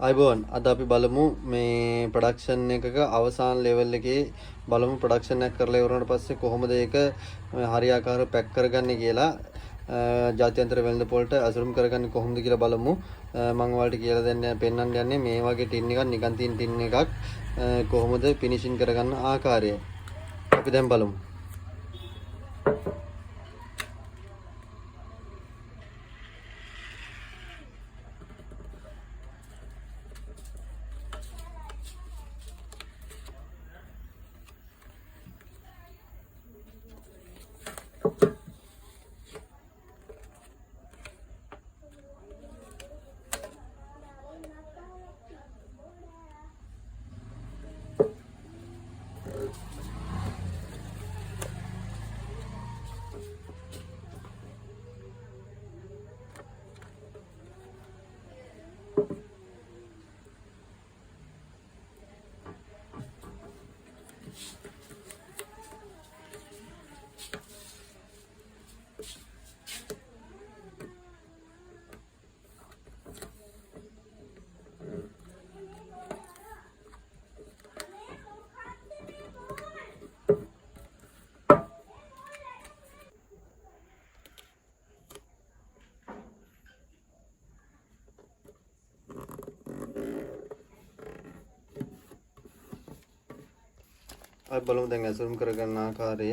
අයිබෝන් අද අපි බලමු මේ ප්‍රොඩක්ෂන් එකක අවසාන ලෙවල් එකේ බලමු ප්‍රොඩක්ෂන් එක කරලා ඉවරනට පස්සේ කොහොමද ඒක හරියාකාරව පැක් කරගන්නේ කියලා ජාත්‍යන්තර වෙළඳ පොළට අසුරුම් කරගන්නේ කොහොමද කියලා බලමු. මම ඔයාලට කියලා දෙන්න පෙන්නන්න යන්නේ මේ වගේ ටින් එකක් නිකන් තියෙන ටින් එකක් කොහොමද ෆිනිෂින් කරගන්න ආකාරය. අපි දැන් බලමු. අපි බලමු දැන් අසුරුම් කරගන්න ආකාරය.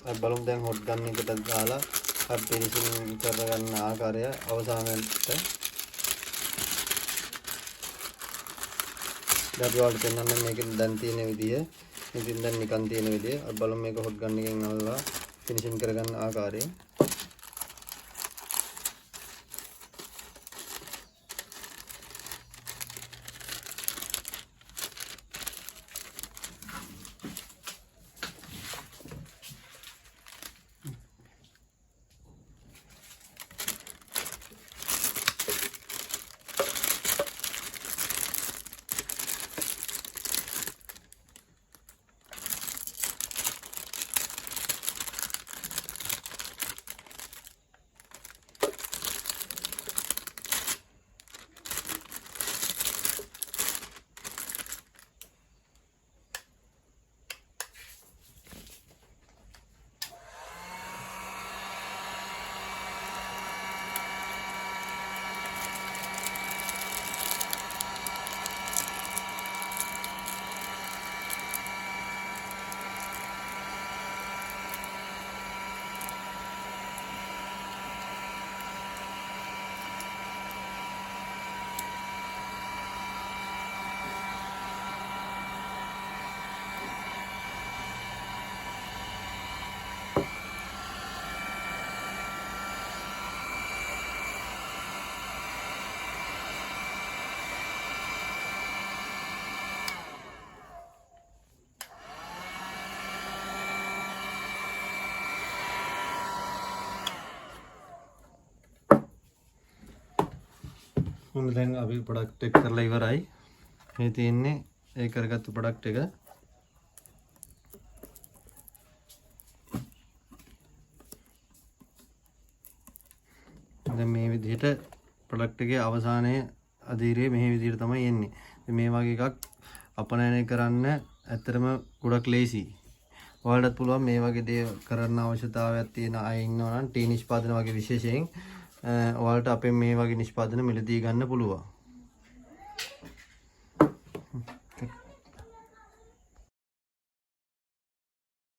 අපි බලමු දැන් හොට් ගන් එකට දාලා අපි ෆිනිෂින් කරගන්න ආකාරය අවසානයේට දැන් ඔයාලට පෙන්වන්න මේකෙන් දැන් තියෙන විදිය. ඉතින් දැන් නිකන් තියෙන විදිය. අපි බලමු මේක හොට් ගන් එකෙන් අල්ලලා ෆිනිෂින් කරගන්න ආකාරය. මොන දැන් අපි ප්‍රොඩක්ට් එක කරලා ඉවරයි. මේ තියෙන්නේ ඒ කරගත්තු ප්‍රොඩක්ට් එක. දැන් මේ විදිහට ප්‍රොඩක්ට් එකේ අවසානයේ අධීරයේ මේ විදිහට තමයි එන්නේ. මේ වගේ එකක් අපනයනය කරන්න ඇත්තටම ගොඩක් ලේසි. ඔයාලටත් පුළුවන් මේ වගේ දේ කරන්න අවශ්‍යතාවයක් තියෙන අය ඉන්නවා නම් ටී නිෂ්පාදන වගේ විශේෂයෙන් ඔයාලට අපේ මේ වගේ නිෂ්පාදන මිලදී ගන්න පුළුවන්.